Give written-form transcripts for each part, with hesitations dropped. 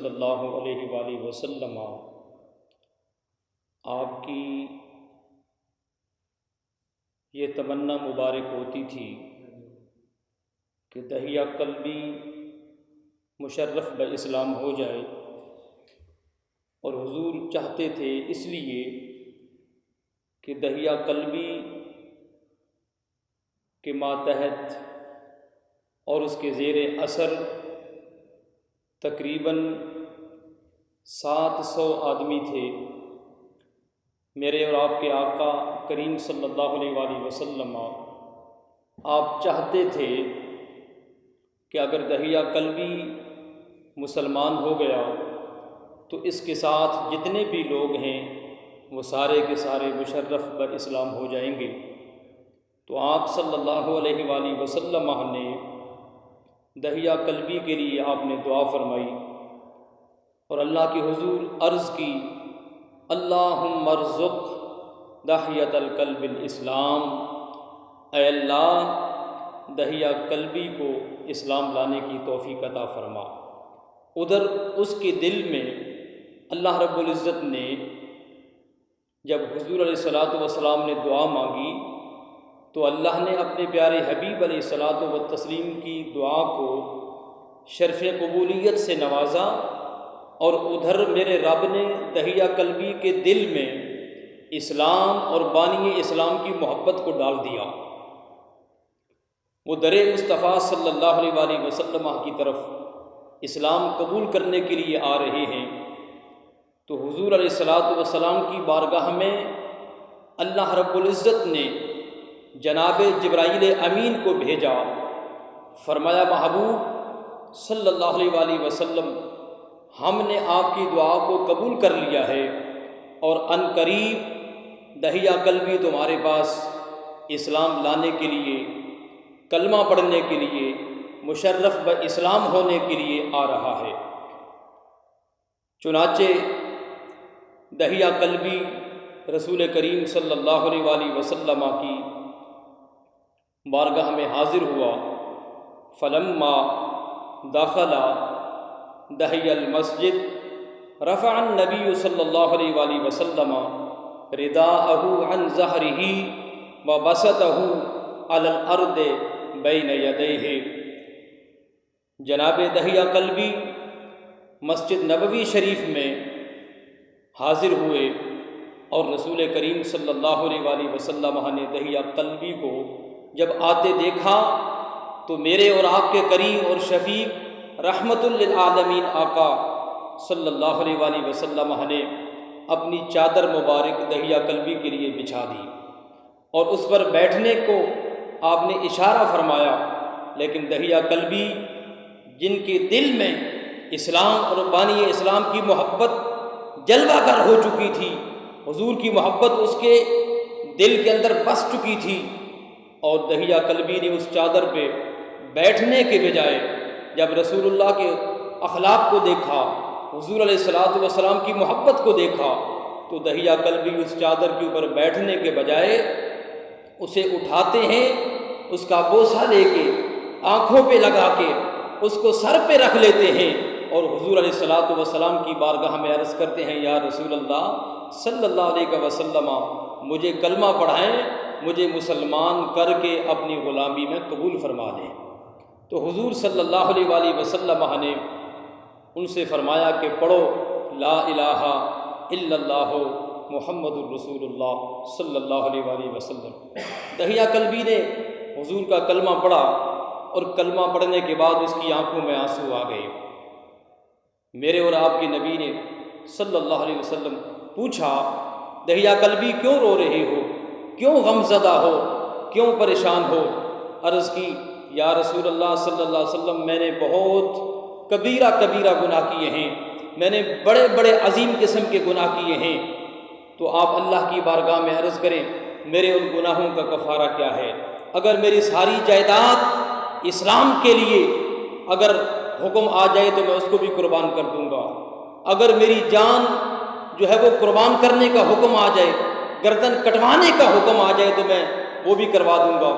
صلی اللہ علیہ وآلہ وسلم آپ کی یہ تمنا مبارک ہوتی تھی کہ دہیہ قلبی مشرف باسلام ہو جائے، اور حضور چاہتے تھے اس لیے کہ دہیہ قلبی کے ماتحت اور اس کے زیر اثر تقریباً 700 آدمی تھے۔ میرے اور آپ کے آقا کریم صلی اللہ علیہ وآلہ وسلم آپ چاہتے تھے کہ اگر دہیہ قلبی مسلمان ہو گیا تو اس کے ساتھ جتنے بھی لوگ ہیں وہ سارے کے سارے مشرف باسلام ہو جائیں گے۔ تو آپ صلی اللہ علیہ وآلہ وسلم نے دہیہ قلبی کے لیے آپ نے دعا فرمائی اور اللہ کے حضور عرض کی، اللہم ارزق دہیۃ القلب الاسلام، اے اللہ دہیہ قلبی کو اسلام لانے کی توفیق عطا فرما۔ ادھر اس کے دل میں اللہ رب العزت نے جب حضور علیہ الصلاۃ والسلام نے دعا مانگی تو اللہ نے اپنے پیارے حبیب علیہ الصلاۃ والتسلیم کی دعا کو شرف قبولیت سے نوازا، اور ادھر میرے رب نے دہیہ قلبی کے دل میں اسلام اور بانی اسلام کی محبت کو ڈال دیا۔ وہ در مصطفیٰ صلی اللہ علیہ وآلہ وسلم کی طرف اسلام قبول کرنے کے لیے آ رہے ہیں، تو حضور علیہ الصلاۃ والسلام کی بارگاہ میں اللہ رب العزت نے جناب جبرائیل امین کو بھیجا، فرمایا محبوب صلی اللہ علیہ وآلہ وسلم ہم نے آپ کی دعا کو قبول کر لیا ہے، اور ان قریب دہیہ قلبی تمہارے پاس اسلام لانے کے لیے، کلمہ پڑھنے کے لیے، مشرف باسلام ہونے کے لیے آ رہا ہے۔ چنانچہ دہیہ قلبی رسول کریم صلی اللہ علیہ وآلہ وسلم کی بارگاہ میں حاضر ہوا۔ فلما دخل دہیہ المسجد رفع النبی صلی اللہ علیہ وآلہ وسلم رداءہ عن ظہرہ وبسطہ علی الارض بین یدیہ۔ جناب دہیہ قلبی مسجد نبوی شریف میں حاضر ہوئے، اور رسول کریم صلی اللہ علیہ وآلہ وسلم نے دہیہ قلبی کو جب آتے دیکھا تو میرے اور آپ کے کریم اور شفیق رحمت للعالمین آقا صلی اللہ علیہ وآلہ وسلم نے اپنی چادر مبارک دہیہ قلبی کے لیے بچھا دی، اور اس پر بیٹھنے کو آپ نے اشارہ فرمایا، لیکن دہیہ قلبی جن کے دل میں اسلام اور بانی اسلام کی محبت جلوہ گر ہو چکی تھی، حضور کی محبت اس کے دل کے اندر بس چکی تھی، اور دہیہ قلبی نے اس چادر پہ بیٹھنے کے بجائے جب رسول اللہ کے اخلاق کو دیکھا، حضور علیہ الصلاۃ والسلام کی محبت کو دیکھا، تو دہیہ قلبی اس چادر کے اوپر بیٹھنے کے بجائے اسے اٹھاتے ہیں، اس کا بوسہ لے کے آنکھوں پہ لگا کے اس کو سر پہ رکھ لیتے ہیں، اور حضور علیہ الصلاۃ والسلام کی بارگاہ میں عرض کرتے ہیں، یا رسول اللہ صلی اللہ علیہ وسلم مجھے کلمہ پڑھائیں، مجھے مسلمان کر کے اپنی غلامی میں قبول فرما لیں۔ تو حضور صلی اللہ علیہ وآلہ وسلم نے ان سے فرمایا کہ پڑھو لا الہ الا اللہ محمد الرسول اللہ صلی اللہ علیہ وآلہ وسلم۔ دہیہ قلبی نے حضور کا کلمہ پڑھا، اور کلمہ پڑھنے کے بعد اس کی آنکھوں میں آنسو آ گئے۔ میرے اور آپ کے نبی نے صلی اللہ علیہ وسلم پوچھا، دہیہ قلبی کیوں رو رہے ہو، کیوں غمزدہ ہو، کیوں پریشان ہو؟ عرض کی، یا رسول اللہ صلی اللہ علیہ وسلم میں نے بہت کبیرہ گناہ کیے ہیں، میں نے بڑے بڑے عظیم قسم کے گناہ کیے ہیں۔ تو آپ اللہ کی بارگاہ میں عرض کریں، میرے ان گناہوں کا کفارہ کیا ہے؟ اگر میری ساری جائیداد اسلام کے لیے اگر حکم آ جائے تو میں اس کو بھی قربان کر دوں گا، اگر میری جان جو ہے وہ قربان کرنے کا حکم آ جائے، گردن کٹوانے کا حکم آ جائے تو میں وہ بھی کروا دوں گا۔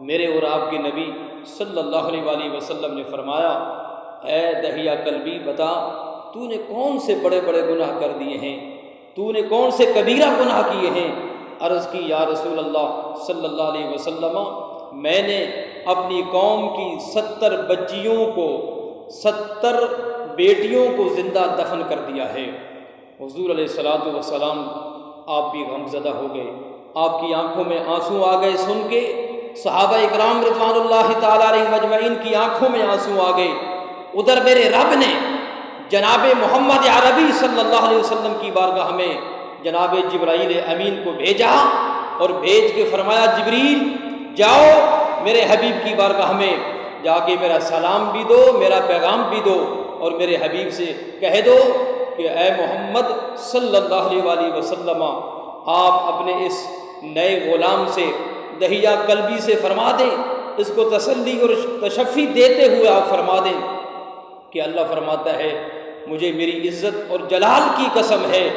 میرے اور آپ کے نبی صلی اللہ علیہ وآلہ وسلم نے فرمایا اے دہیا قلبی بتا تو نے کون سے بڑے بڑے گناہ کر دیے ہیں، تو نے کون سے کبیرہ گناہ کیے ہیں؟ عرض کی یا رسول اللہ صلی اللہ علیہ وسلم میں نے اپنی قوم کی 70 بچیوں کو 70 بیٹیوں کو زندہ دفن کر دیا ہے۔ حضور علیہ الصلاۃ والسلام آپ بھی غمزدہ ہو گئے، آپ کی آنکھوں میں آنسو آ گئے سن کے، صحابہ اکرام رضوان اللہ تعالیٰ علیہم اجمعین کی آنکھوں میں آنسو آ گئے۔ ادھر میرے رب نے جناب محمد عربی صلی اللہ علیہ وسلم کی بارگاہ میں جناب جبرائیل امین کو بھیجا اور بھیج کے فرمایا جبریل جاؤ میرے حبیب کی بارگاہ میں جا کے میرا سلام بھی دو، میرا پیغام بھی دو، اور میرے حبیب سے کہہ دو کہ اے محمد صلی اللہ علیہ وآلہ وسلم آپ اپنے اس نئے غلام سے دہیا قلبی سے فرما دیں، اس کو تسلی اور تشفی دیتے ہوئے آپ فرما دیں کہ اللہ فرماتا ہے مجھے میری عزت اور جلال کی قسم ہے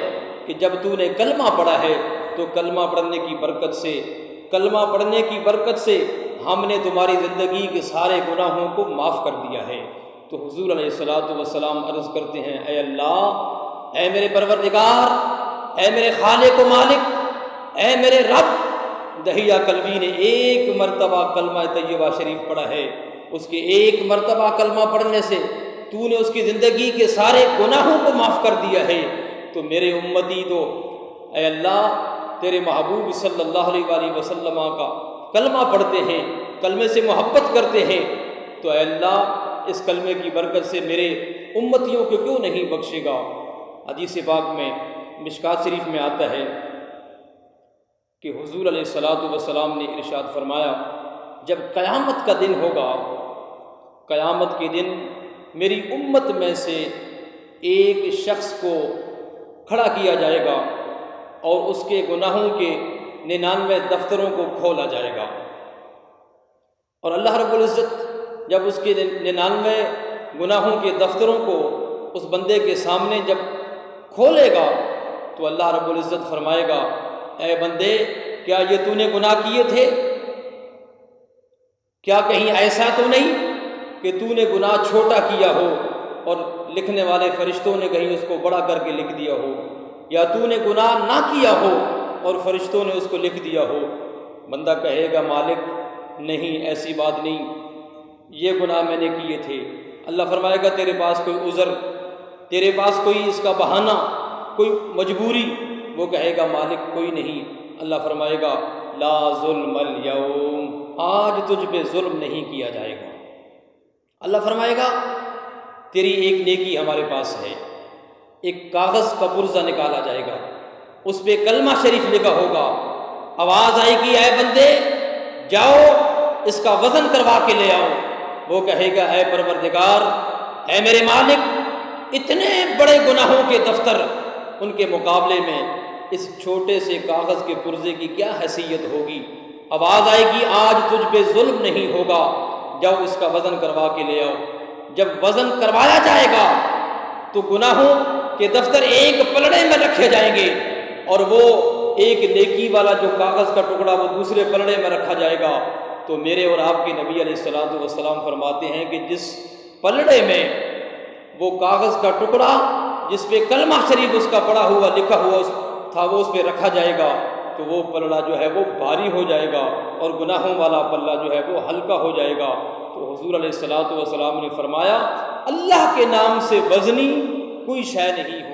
کہ جب تو نے کلمہ پڑھا ہے تو کلمہ پڑھنے کی برکت سے ہم نے تمہاری زندگی کے سارے گناہوں کو معاف کر دیا ہے۔ تو حضور علیہ الصلاۃ والسلام عرض کرتے ہیں اے اللہ، اے میرے پروردگار، اے میرے خالق و مالک، اے میرے رب، دہیا قلبی نے ایک مرتبہ کلمہ طیبہ شریف پڑھا ہے، اس کے ایک مرتبہ کلمہ پڑھنے سے تو نے اس کی زندگی کے سارے گناہوں کو معاف کر دیا ہے۔ تو میرے امتی تو اے اللہ تیرے محبوب صلی اللہ علیہ وآلہ وسلم کا کلمہ پڑھتے ہیں، کلمے سے محبت کرتے ہیں، تو اے اللہ اس کلمے کی برکت سے میرے امتیوں کو کیوں نہیں بخشے گا۔ حدیث پاک میں مشکات شریف میں آتا ہے کہ حضور علیہ الصلاۃ والسلام نے ارشاد فرمایا جب قیامت کا دن ہوگا، قیامت کے دن میری امت میں سے ایک شخص کو کھڑا کیا جائے گا اور اس کے گناہوں کے 99 دفتروں کو کھولا جائے گا، اور اللہ رب العزت جب اس کے 99 گناہوں کے دفتروں کو اس بندے کے سامنے جب کھولے گا تو اللہ رب العزت فرمائے گا اے بندے کیا یہ تو نے گناہ کیے تھے؟ کیا کہیں ایسا تو نہیں کہ تو نے گناہ چھوٹا کیا ہو اور لکھنے والے فرشتوں نے کہیں اس کو بڑا کر کے لکھ دیا ہو، یا تو نے گناہ نہ کیا ہو اور فرشتوں نے اس کو لکھ دیا ہو؟ بندہ کہے گا مالک نہیں، ایسی بات نہیں، یہ گناہ میں نے کیے تھے۔ اللہ فرمائے گا تیرے پاس کوئی عذر، تیرے پاس کوئی اس کا بہانہ، کوئی مجبوری؟ وہ کہے گا مالک کوئی نہیں۔ اللہ فرمائے گا لا ظلم اليوم، آج تجھ پہ ظلم نہیں کیا جائے گا۔ اللہ فرمائے گا تیری ایک نیکی ہمارے پاس ہے، ایک کاغذ کا پرزہ نکالا جائے گا، اس پہ کلمہ شریف لکھا ہوگا، آواز آئے گی اے بندے جاؤ اس کا وزن کروا کے لے آؤ۔ وہ کہے گا اے پروردگار، اے میرے مالک، اتنے بڑے گناہوں کے دفتر، ان کے مقابلے میں اس چھوٹے سے کاغذ کے پرزے کی کیا حیثیت ہوگی؟ آواز آئے گی آج تجھ پہ ظلم نہیں ہوگا، جاؤ اس کا وزن کروا کے لے آؤ۔ جب وزن کروایا جائے گا تو گناہوں کے دفتر ایک پلڑے میں رکھے جائیں گے، اور وہ ایک نیکی والا جو کاغذ کا ٹکڑا وہ دوسرے پلڑے میں رکھا جائے گا۔ تو میرے اور آپ کے نبی علیہ الصلوۃ والسلام فرماتے ہیں کہ جس پلڑے میں وہ کاغذ کا ٹکڑا جس پہ کلمہ شریف اس کا پڑھا ہوا لکھا ہوا تھا وہ اس پہ رکھا جائے گا تو وہ پلڑا جو ہے وہ بھاری ہو جائے گا، اور گناہوں والا پلڑا جو ہے وہ ہلکا ہو جائے گا۔ تو حضور علیہ الصلوۃ والسلام نے فرمایا اللہ کے نام سے وزنی کوئی شے نہیں ہو